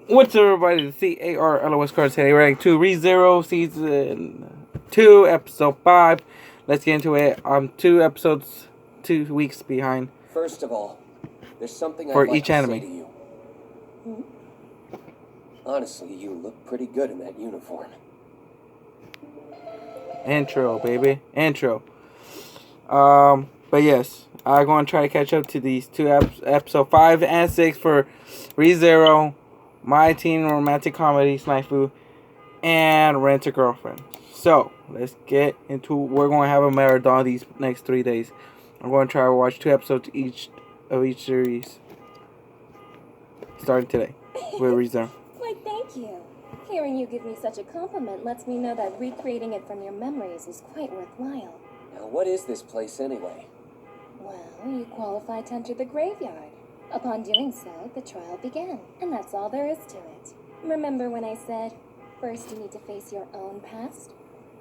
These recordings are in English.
What's up, everybody? The CARLOS Cards today. We're at 2 ReZero Season 2, Episode 5. Let's get into it. I'm 2 episodes, 2 weeks behind. First of all, there's something for I'd like each to anime. say to you. Honestly, you look pretty good in that uniform. Intro, baby. Intro. But yes, I'm going to try to catch up to these 2 episode 5 and 6 for ReZero, My Teen Romantic Comedy, Snaifu, and Rent a Girlfriend. So, let's get into it. We're going to have a marathon these next 3 days. I'm going to try to watch 2 episodes each series. Starting today with ReZero. Why, thank you. Hearing you give me such a compliment lets me know that recreating it from your memories is quite worthwhile. Now, what is this place anyway? Well, you qualify to enter the graveyard. Upon doing so, the trial began, and that's all there is to it. Remember when I said, first you need to face your own past?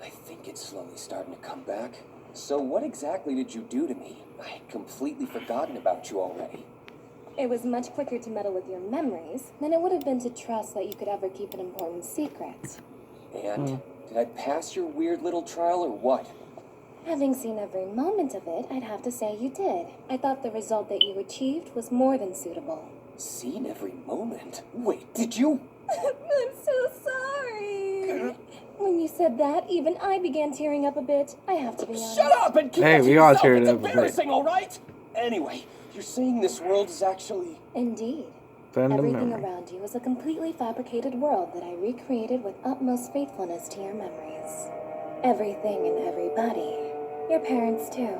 I think it's slowly starting to come back. So what exactly did you do to me? I had completely forgotten about you already. It was much quicker to meddle with your memories than it would have been to trust that you could ever keep an important secret. And did I pass your weird little trial or what? Having seen every moment of it, I'd have to say you did. I thought the result that you achieved was more than suitable. Seen every moment? Wait, did you? I'm so sorry. When you said that, even I began tearing up a bit. I have to be honest. Shut up and keep Hey, it to we all yourself. teared It's up a bit. embarrassing, all right? Anyway, you're saying this world is actually... Indeed. Then the Everything memory. around you is a completely fabricated world that I recreated with utmost faithfulness to your memories. Everything and everybody. Your parents, too.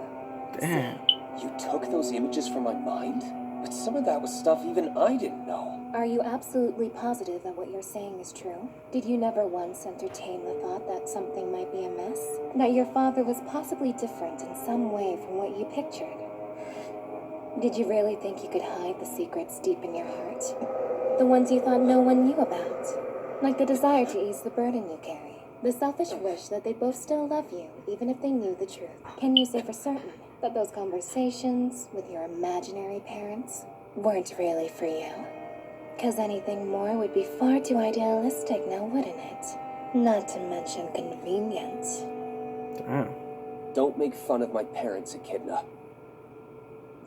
Damn. You took those images from my mind? But some of that was stuff even I didn't know. Are you absolutely positive that what you're saying is true? Did you never once entertain the thought that something might be amiss? That your father was possibly different in some way from what you pictured? Did you really think you could hide the secrets deep in your heart? The ones you thought no one knew about? Like the desire to ease the burden you carry. The selfish wish that they both still love you, even if they knew the truth. Can you say for certain that those conversations with your imaginary parents weren't really for you? 'Cause anything more would be far too idealistic now, wouldn't it? Not to mention convenient. Damn. Don't make fun of my parents, Echidna.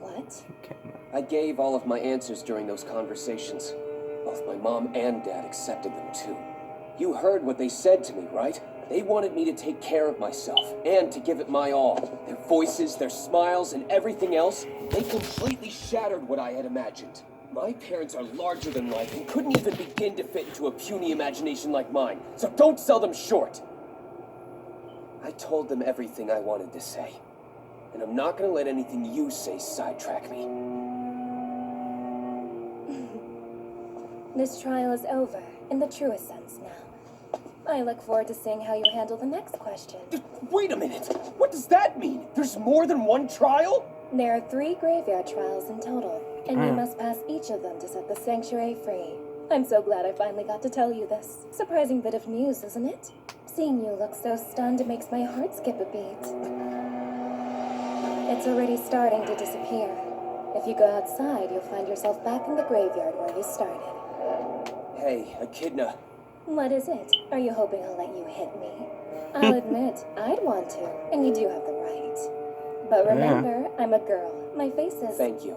What? Okay. I gave all of my answers during those conversations. Both my mom and dad accepted them too. You heard what they said to me, right? They wanted me to take care of myself and to give it my all. Their voices, their smiles, and everything else, they completely shattered what I had imagined. My parents are larger than life and couldn't even begin to fit into a puny imagination like mine, so don't sell them short. I told them everything I wanted to say, and I'm not gonna let anything you say sidetrack me. This trial is over, in the truest sense now. I look forward to seeing how you handle the next question. Wait a minute! What does that mean? There's more than one trial? There are 3 graveyard trials in total, and you must pass each of them to set the sanctuary free. I'm so glad I finally got to tell you this. Surprising bit of news, isn't it? Seeing you look so stunned makes my heart skip a beat. It's already starting to disappear. If you go outside, you'll find yourself back in the graveyard where you started. Hey, Echidna. What is it? Are you hoping I'll let you hit me? I'll admit, I'd want to, and you do have the right. But remember, I'm a girl. My face is... Thank you.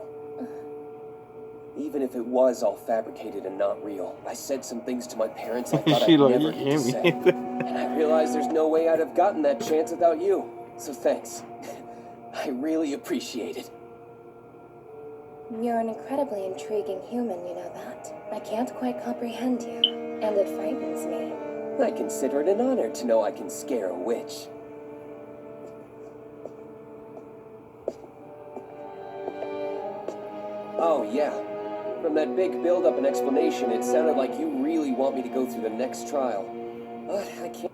Even if it was all fabricated and not real, I said some things to my parents I thought I'd never get to say. And I realized there's no way I'd have gotten that chance without you. So thanks. I really appreciate it. You're an incredibly intriguing human, you know that. I can't quite comprehend you, and it frightens me. I consider it an honor to know I can scare a witch. Oh, yeah. From that big build-up and explanation, it sounded like you really want me to go through the next trial. But I can't...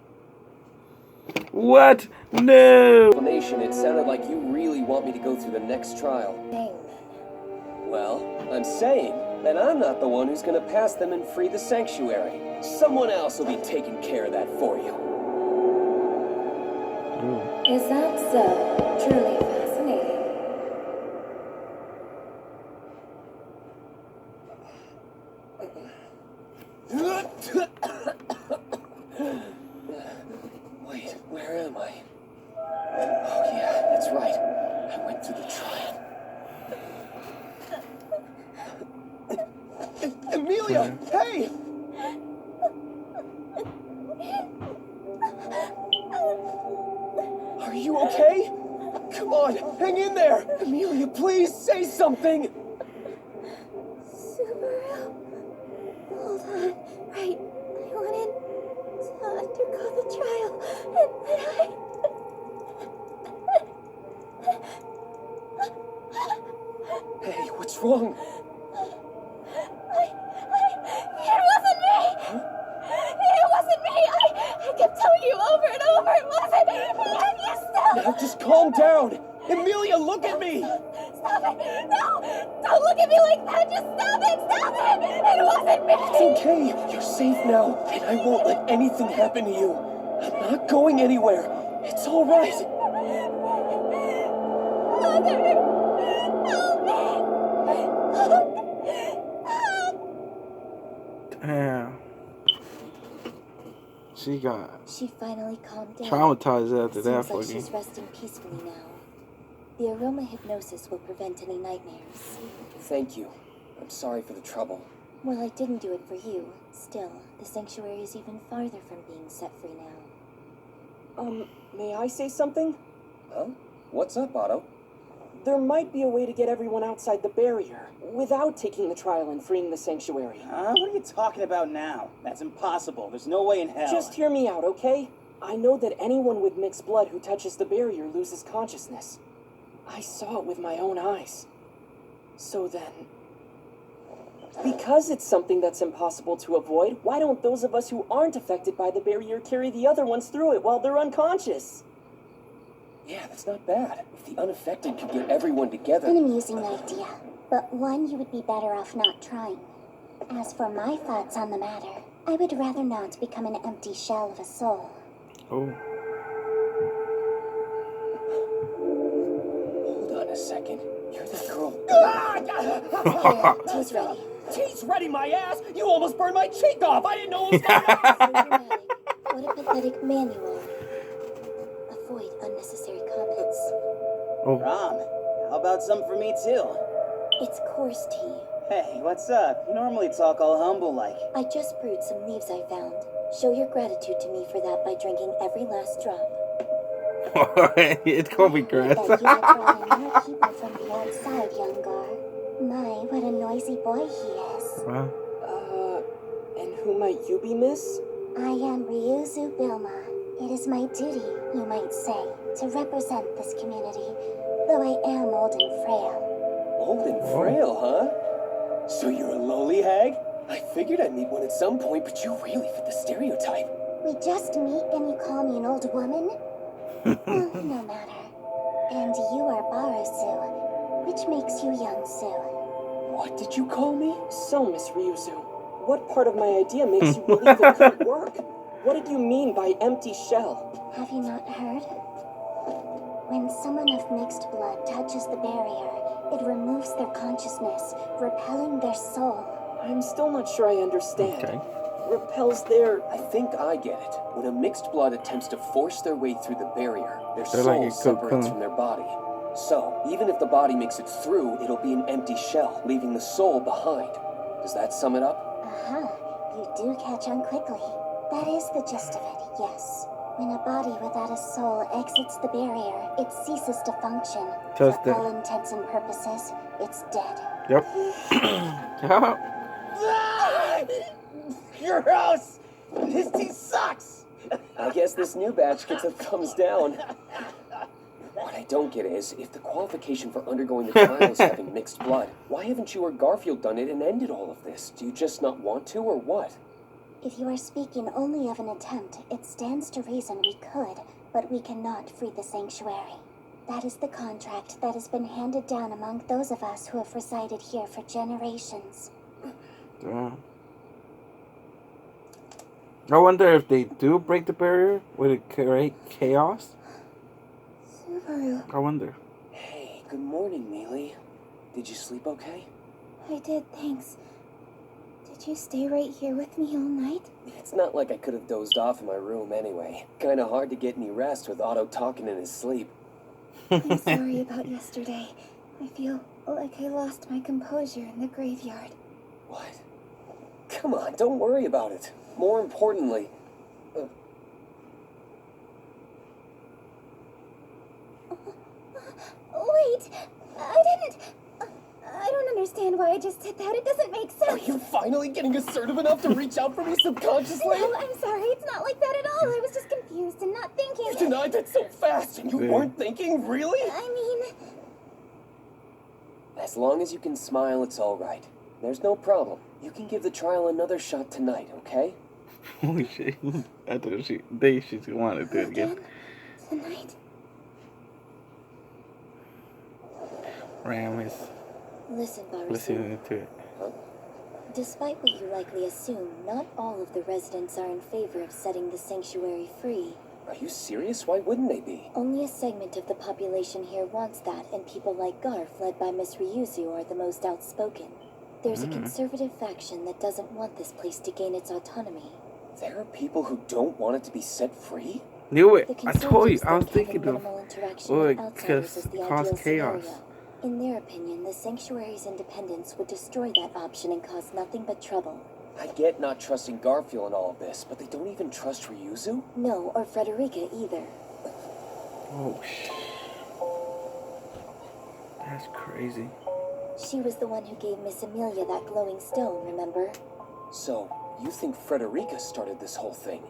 What? No! Explanation, it sounded like you really want me to go through the next trial. Dang. Well, I'm saying that I'm not the one who's gonna pass them and free the sanctuary. Someone else will be taking care of that for you. Is that so? Truly fascinating. Wait, where am I? Oh yeah, that's right. I went through the trial. Emilia! Hey! Are you okay? Come on, hang in there! Emilia, please say something! Subaru? Hold on. Right. I wanted to undergo the trial, and Hey, what's wrong? It wasn't me! Huh? It wasn't me! I kept telling you over and over it wasn't! And you still... Now just calm down! Emilia, look at me! Stop it! No! Don't look at me like that! Just stop it! Stop it! It wasn't me! It's okay. You're safe now, and I won't let anything happen to you. I'm not going anywhere. It's all right. Mother! Help me! Damn. She got She finally calmed down. traumatized after that Seems like fucking. she's resting peacefully now. The aroma hypnosis will prevent any nightmares. Thank you. I'm sorry for the trouble. Well, I didn't do it for you. Still, the sanctuary is even farther from being set free now. May I say something? Huh? What's up, Otto? There might be a way to get everyone outside the barrier without taking the trial and freeing the sanctuary. Huh? What are you talking about now? That's impossible. There's no way in hell. Just hear me out, okay? I know that anyone with mixed blood who touches the barrier loses consciousness. I saw it with my own eyes. So then, because it's something that's impossible to avoid, why don't those of us who aren't affected by the barrier carry the other ones through it while they're unconscious? Yeah, that's not bad. If the unaffected could get everyone together... An amusing idea, but one you would be better off not trying. As for my thoughts on the matter, I would rather not become an empty shell of a soul. Oh. Hold on a second. You're that girl... Tea's ready. Tea's ready, my ass! You almost burned my cheek off! I didn't know it was So dramatic. What a pathetic man you are. Avoid unnecessary comments. Oh. Rom, how about some for me too? It's coarse tea. Hey, what's up? You normally talk all humble-like. I just brewed some leaves I found. Show your gratitude to me for that by drinking every last drop. It's gonna be grass. That you are drawing more people from the outside, young Gar. My, what a noisy boy he is. Wow. And who might you be, miss? I am Ryuzu Bilma. It is my duty, you might say, to represent this community, though I am old and frail. Old and frail, huh? So you're a lowly hag? I figured I'd meet one at some point, but you really fit the stereotype. We just meet and you call me an old woman? No matter. And you are Barusu, which makes you young Sue. What did you call me? So, Miss Ryuzu, what part of my idea makes you believe it could work? What did you mean by empty shell? Have you not heard? When someone of mixed blood touches the barrier, it removes their consciousness, repelling their soul. I'm still not sure I understand. Okay. Repels their... I think I get it. When a mixed blood attempts to force their way through the barrier, their They're like soul a separates cocoon. from their body. So, even if the body makes it through, it'll be an empty shell, leaving the soul behind. Does that sum it up? Aha, you do catch on quickly. That is the gist of it, yes. When a body without a soul exits the barrier, it ceases to function. So it's For dead. all intents and purposes, it's dead. Yep. Yeah. Gross! This tea sucks! I guess this new batch gets a thumbs down. What I don't get is, if the qualification for undergoing the trial is having mixed blood, why haven't you or Garfield done it and ended all of this? Do you just not want to, or what? If you are speaking only of an attempt, it stands to reason we could, but we cannot free the sanctuary. That is the contract that has been handed down among those of us who have resided here for generations. Damn. I wonder if they do break the barrier, would it create chaos? Subaru. I wonder. Hey, good morning, Mealy. Did you sleep okay? I did, thanks. Did Did you stay right here with me all night? It's not like I could have dozed off in my room anyway. Kinda hard to get any rest with Otto talking in his sleep. I'm sorry about yesterday. I feel like I lost my composure in the graveyard. What? Come on, don't worry about it. More importantly... Wait! I don't understand why I just said that. It doesn't make sense. Are you finally getting assertive enough to reach out for me subconsciously? No, I'm sorry. It's not like that at all. I was just confused and not thinking. You denied that so fast, and you weren't thinking, really? I mean... As long as you can smile, it's all right. There's no problem. You can give the trial another shot tonight, okay? Holy shit. I thought she's wanted to do it again. Tonight? Ram is Listen, Barusu. listening to it. Despite what you likely assume, not all of the residents are in favor of setting the sanctuary free. Are you serious? Why wouldn't they be? Only a segment of the population here wants that, and people like Garf, led by Miss Ryuzu, are the most outspoken. There's a conservative faction that doesn't want this place to gain its autonomy. There are people who don't want it to be set free? Knew it. The I told you. conservatives I was think thinking having of. minimal interaction Or with it outsiders is the cause ideal chaos. scenario. In their opinion, the sanctuary's independence would destroy that option and cause nothing but trouble. I get not trusting Garfield in all of this, but they don't even trust Ryuzu? No, or Frederica either. Oh shit. That's crazy. She was the one who gave Miss Emilia that glowing stone, remember? So, you think Frederica started this whole thing?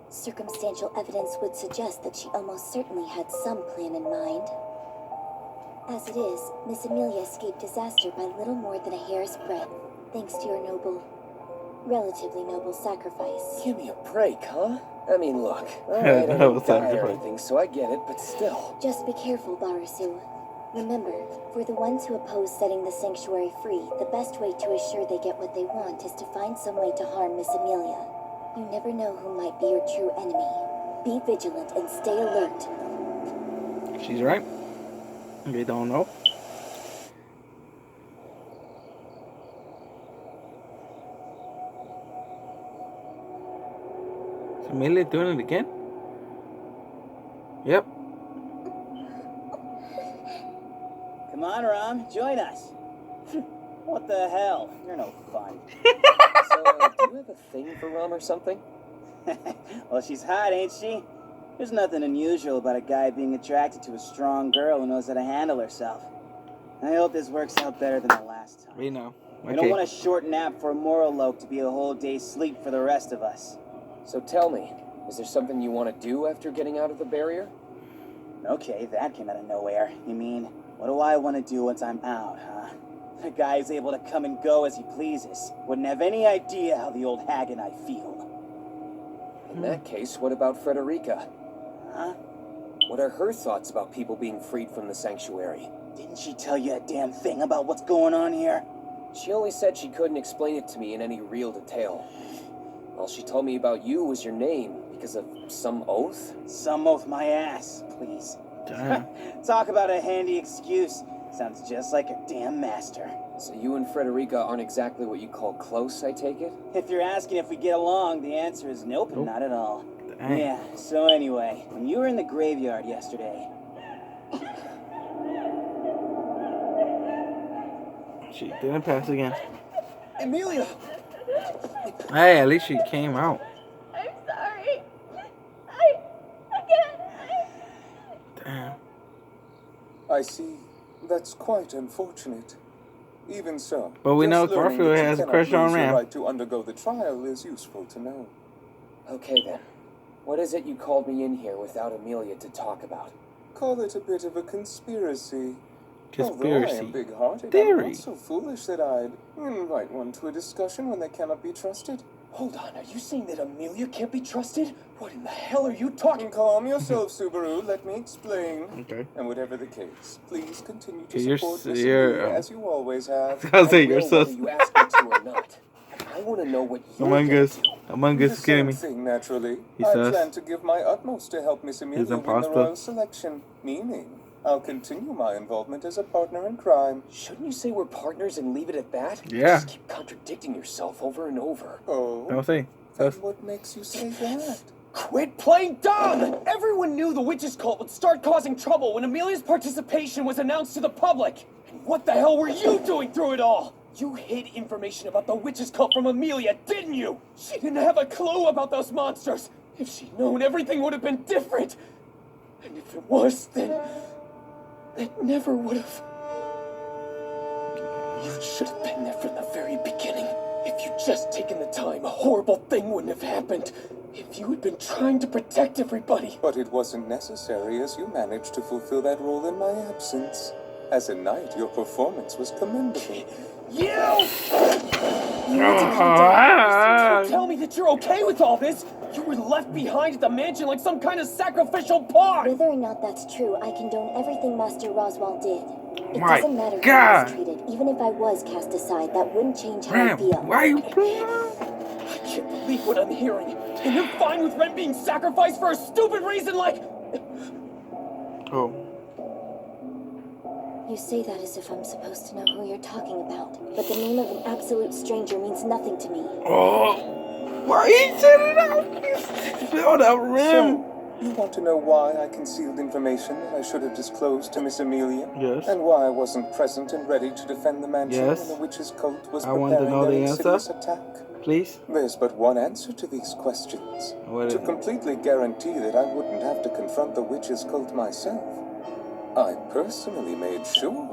Circumstantial evidence would suggest that she almost certainly had some plan in mind. As it is, Miss Emilia escaped disaster by little more than a hair's breadth, thanks to your relatively noble sacrifice. Give me a break, huh? I mean, look, I don't die or sacrifice. anything, so I get it, but still. Just be careful, Barusu. Remember, for the ones who oppose setting the sanctuary free, the best way to assure they get what they want is to find some way to harm Miss Emilia. You never know who might be your true enemy. Be vigilant and stay alert. She's right. They don't know. Is Amelia doing it again? Yep. Come on, Ram, join us. What the hell? You're no fun. So, do you have a thing for Rum or something? Well, she's hot, ain't she? There's nothing unusual about a guy being attracted to a strong girl who knows how to handle herself. I hope this works out better than the last time. We know. We don't want a short nap for a Moroloke to be a whole day's sleep for the rest of us. So tell me, is there something you want to do after getting out of the barrier? Okay, that came out of nowhere. You mean, what do I want to do once I'm out, huh? A guy is able to come and go as he pleases. Wouldn't have any idea how the old hag and I feel. In that case, what about Frederica? Huh? What are her thoughts about people being freed from the sanctuary? Didn't she tell you a damn thing about what's going on here? She only said she couldn't explain it to me in any real detail. All she told me about you was your name, because of some oath? Some oath my ass, please. Damn. Talk about a handy excuse. Sounds just like a damn master. So you and Frederica aren't exactly what you call close, I take it? If you're asking if we get along, the answer is nope, Nope. not at all. Dang. Yeah, so anyway, when you were in the graveyard yesterday, She didn't pass again. Emilia! Hey, at least she came out. I'm sorry. I Damn. I see. That's quite unfortunate. Even so, But we just know learning Garfield that you has a cannot crush on lose your Ram. right to undergo the trial is useful to know. Okay then. What is it you called me in here without Emilia to talk about? Call it a bit of a conspiracy. Although I Conspiracy. am big-hearted, I'm Theory. not so foolish that I'd invite one to a discussion when they cannot be trusted. Hold on, are you saying that Emilia can't be trusted? What in the hell are you talking? Calm yourself, Subaru. Let me explain. Okay. And whatever the case, please continue to Okay, you're support s- Miss you're, Amelia as you always have. I was saying I you're will so. whether you ask me to or not. I want to know what you're Among gonna Us. do. Among The Us is kidding same me. thing, naturally. He I says. plan to give my utmost to help Miss Amelia win the imposter. royal selection, meaning I'll continue my involvement as a partner in crime. Shouldn't you say we're partners and leave it at that? Yeah. Just keep contradicting yourself over and over. Oh? Don't say. And what makes you say that? Quit playing dumb! Everyone knew the witches cult would start causing trouble when Emilia's participation was announced to the public. And what the hell were you doing through it all? You hid information about the witches cult from Emilia, didn't you? She didn't have a clue about those monsters. If she'd known, everything would have been different. And if it was, then it never would have. You should have been there from the very beginning. If you'd just taken the time, a horrible thing wouldn't have happened. If you had been trying to protect everybody. But it wasn't necessary, as you managed to fulfill that role in my absence. As a knight, your performance was commendable. You! Tell me that you're okay with all this. You were left behind at the mansion like some kind of sacrificial pawn. Whether or not that's true, I condone everything Master Roswell did. It My doesn't matter how I God. was treated. Even if I was cast aside, that wouldn't change how I Ren, feel. why are you? I can't believe what I'm hearing. And you're fine with Ren being sacrificed for a stupid reason like... Oh. You say that as if I'm supposed to know who you're talking about. But the name of an absolute stranger means nothing to me. Oh. Why you said it out? Build up, Ren. So, you want to know why I concealed information that I should have disclosed to Miss Emilia? Yes. And why I wasn't present and ready to defend the mansion Yes. when the witch's cult was I want to preparing know their the answer. insidious attack? Please. There's but one answer to these questions. What is To it? completely guarantee that I wouldn't have to confront the witch's cult myself, I personally made sure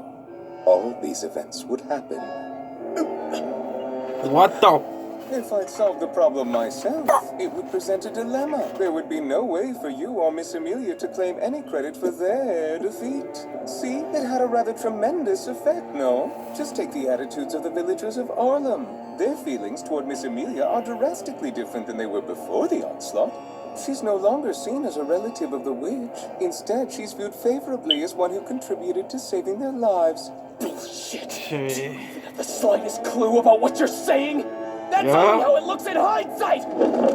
all these events would happen. What the? If I'd solved the problem myself, it would present a dilemma. There would be no way for you or Miss Emilia to claim any credit for their defeat. See, it had a rather tremendous effect, no? Just take the attitudes of the villagers of Arlem. Their feelings toward Miss Emilia are drastically different than they were before the onslaught. She's no longer seen as a relative of the witch. Instead, she's viewed favorably as one who contributed to saving their lives. Bullshit. Do you Okay. even have the slightest clue about what you're saying? That's Yeah. only how it looks in hindsight!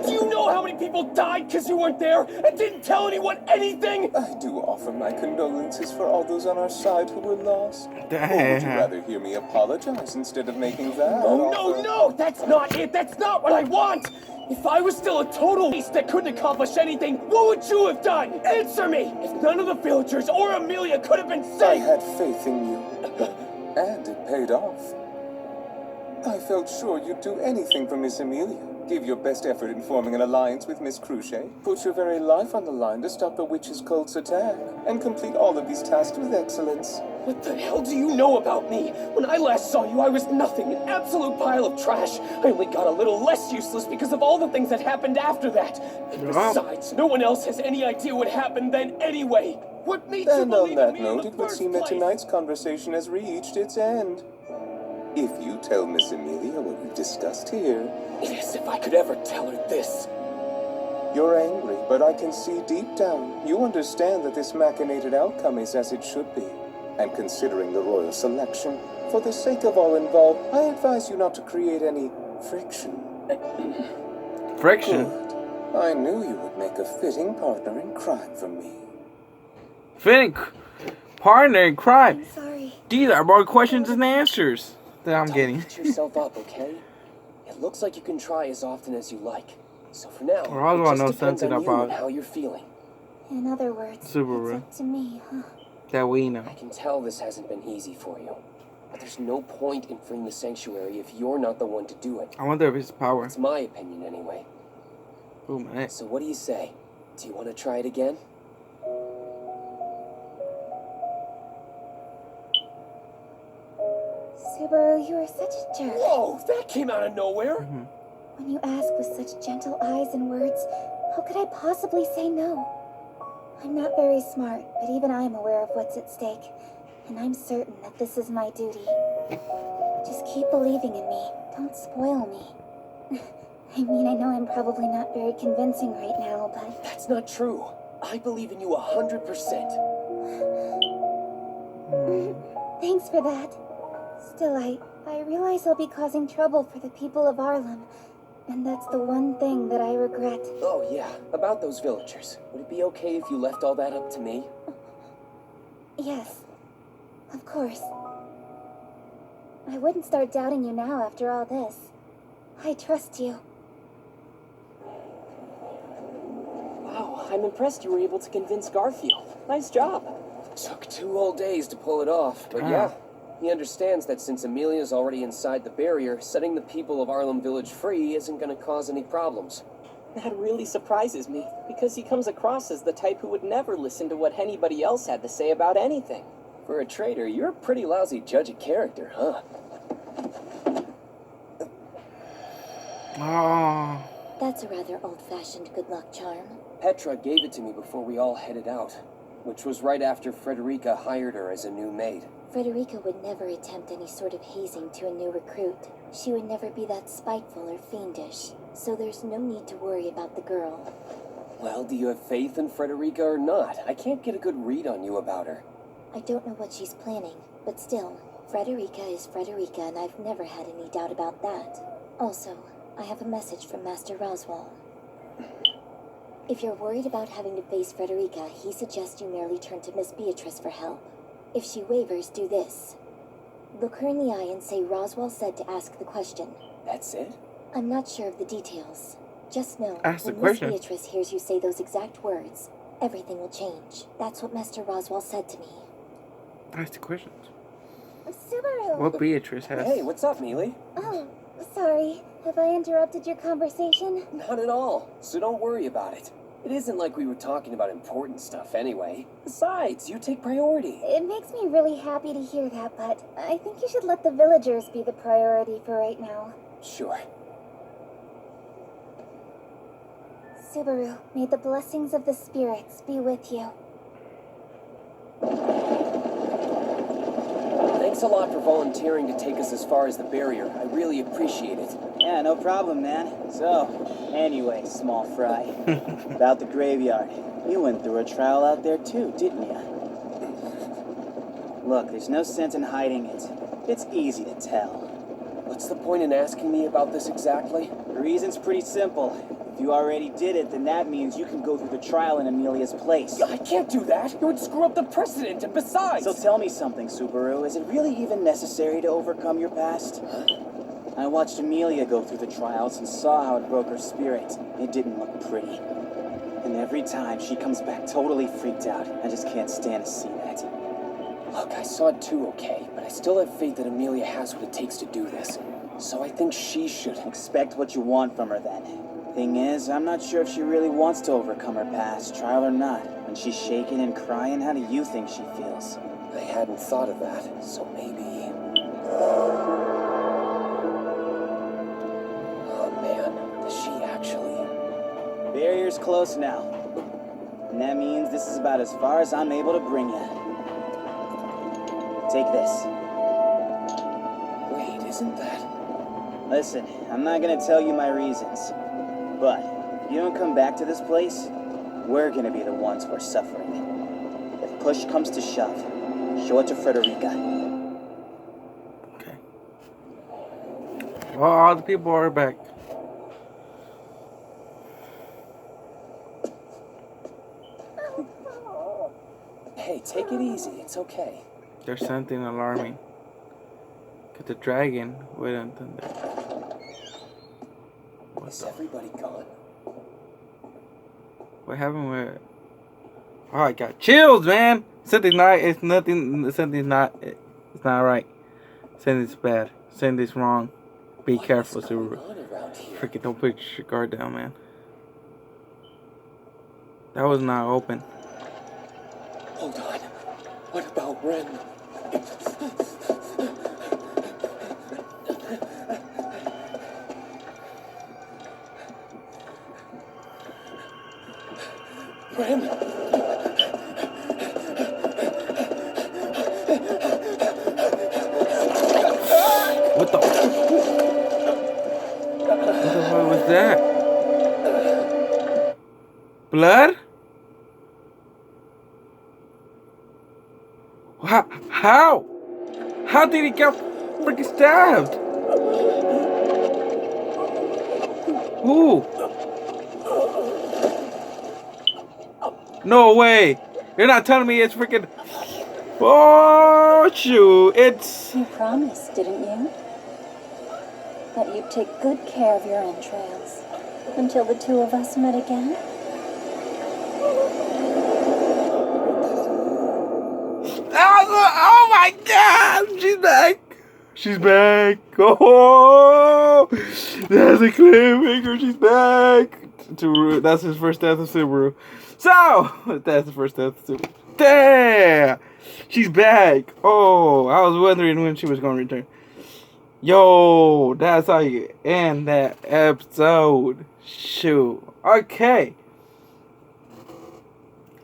Do you know how many people died because you weren't there and didn't tell anyone anything? I do offer my condolences for all those on our side who were lost. Or would you Damn. rather hear me apologize instead of making that No, offer? no, that's not it! That's not what I want! If I was still a total beast that couldn't accomplish anything, what would you have done? Answer me! If none of the villagers or Emilia could have been I saved! had faith in you, and it paid off. I felt sure you'd do anything for Miss Emilia. Give your best effort in forming an alliance with Miss Cruchet. Put your very life on the line to stop the witch's cult's attack, and complete all of these tasks with excellence. What the hell do you know about me? When I last saw you, I was nothing, an absolute pile of trash. I only got a little less useless because of all the things that happened after that. And Yeah. besides, no one else has any idea what happened then anyway. What made you And on believe in that me in note, the it would first seem that place? tonight's conversation has reached its end. If you tell Miss Emilia what we've discussed here, Yes, if I could ever tell her this. you're angry, but I can see deep down you understand that this machinated outcome is as it should be. And considering the royal selection, for the sake of all involved, I advise you not to create any friction. Friction. Good. I knew you would make a fitting partner in crime for me. Fitting partner in crime. I'm sorry. These are more questions than answers that I'm getting. Don't beat yourself up, okay? It looks like you can try as often as you like. So for now, Roswell it just knows depends something on you about and how you're feeling. In other words, Subaru. it's up to me, huh? That we know. I can tell this hasn't been easy for you. But there's no point in freeing the sanctuary if you're not the one to do it. I wonder if it's power. It's my opinion anyway. Oh man. So what do you say? Do you want to try it again? Subaru, you are such a jerk. Whoa, that came out of nowhere! When you ask with such gentle eyes and words, how could I possibly say no? I'm not very smart, but even I'm aware of what's at stake. And I'm certain that this is my duty. Just keep believing in me. Don't spoil me. I mean, I know I'm probably not very convincing right now, but... That's not true. I believe in you 100%. Thanks for that. Still, I realize I'll be causing trouble for the people of Arlem. And that's the one thing that I regret. Oh yeah, about those villagers. Would it be okay if you left all that up to me? Yes, of course. I wouldn't start doubting you now after all this. I trust you. Wow, I'm impressed you were able to convince Garfield. Nice job. Took 2 whole days to pull it off, but yeah. He understands that since Emilia's already inside the barrier, setting the people of Arlem Village free isn't going to cause any problems. That really surprises me, because he comes across as the type who would never listen to what anybody else had to say about anything. For a traitor, you're a pretty lousy judge of character, huh? Oh. That's a rather old-fashioned good luck charm. Petra gave it to me before we all headed out, which was right after Frederica hired her as a new maid. Frederica would never attempt any sort of hazing to a new recruit. She would never be that spiteful or fiendish, so there's no need to worry about the girl. Well, do you have faith in Frederica or not? I can't get a good read on you about her. I don't know what she's planning, but still, Frederica is Frederica, and I've never had any doubt about that. Also, I have a message from Master Roswell. If you're worried about having to face Frederica, he suggests you merely turn to Miss Beatrice for help. If she wavers, do this. Look her in the eye and say Roswell said to ask the question. That's it? I'm not sure of the details. Just know, Ask the when question. Miss Beatrice hears you say those exact words, everything will change. That's what Master Roswell said to me. Ask the questions. Subaru! What Beatrice has. Hey, what's up, Mealy? Oh, sorry. Have I interrupted your conversation? Not at all, so don't worry about it. It isn't like we were talking about important stuff anyway. Besides, you take priority. It makes me really happy to hear that, but I think you should let the villagers be the priority for right now. Sure. Subaru, may the blessings of the spirits be with you. Thanks a lot for volunteering to take us as far as the barrier. I really appreciate it. Yeah, no problem, man. So, anyway, small fry. About the graveyard. You went through a trial out there too, didn't you? Look, there's no sense in hiding it. It's easy to tell. What's the point in asking me about this exactly? The reason's pretty simple. If you already did it, then that means you can go through the trial in Emilia's place. I can't do that. It would screw up the precedent, and besides... So tell me something, Subaru. Is it really even necessary to overcome your past? I watched Emilia go through the trials and saw how it broke her spirit. It didn't look pretty. And every time she comes back totally freaked out. I just can't stand to see that. Look, I saw it too, okay? But I still have faith that Emilia has what it takes to do this. So I think she should... Expect what you want from her then. Thing is, I'm not sure if she really wants to overcome her past, trial or not. When she's shaking and crying, how do you think she feels? I hadn't thought of that, so maybe... Oh man, does she actually... Barrier's close now. And that means this is about as far as I'm able to bring you. Take this. Wait, isn't that... Listen, I'm not gonna tell you my reasons. But if you don't come back to this place, we're gonna be the ones who are suffering. If push comes to shove, show it to Frederica. Okay. Well, all the people are back. Hey, take it easy. It's okay. There's something alarming. Cause the dragon wouldn't thunder. Is everybody gone? What happened with? Oh, I got chills, man. Something's not. It's nothing. Something's not. It's not right. Something's bad. Something's wrong. Be careful, Subaru. Freaking don't put your guard down, man. That was not open. Hold on. What about Ren? Ren! What the fuck was that? Blood? How? How did he get freaking stabbed? Who? No way! You're not telling me it's freaking Oh, shoot. It's... You promised, didn't you? That you'd take good care of your entrails until the two of us met again? Oh my God! She's back! She's back! Oh! That's a cliffhanger. She's back! That's his first death of Subaru. So, that's the first death of Subaru. Damn! She's back! Oh, I was wondering when she was going to return. Yo, that's how you end that episode. Shoot. Okay.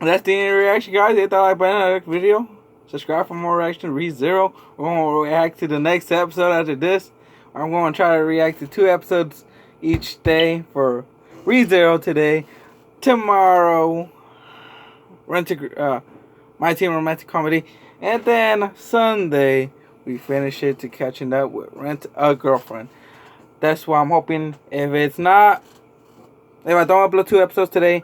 That's the end of the reaction, guys. Hit that like button on the next video. Subscribe for more reaction. ReZero. We're going to react to the next episode after this. I'm going to try to react to 2 episodes each day for ReZero today. Tomorrow, My Teen Romantic Comedy. And then Sunday, we finish it to catching up with Rent a Girlfriend. That's why I'm hoping. If I don't upload 2 episodes today,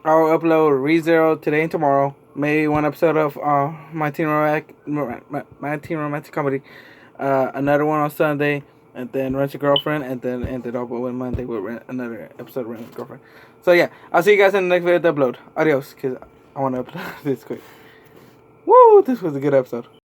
I'll upload ReZero today and tomorrow. Maybe 1 episode of My Teen Romantic Comedy. Another one on Sunday, and then Rent a Girlfriend, and then end it up with Monday with another episode of Rent a Girlfriend. So yeah, I'll see you guys in the next video to upload. Adios, because I want to upload this quick. Woo! This was a good episode.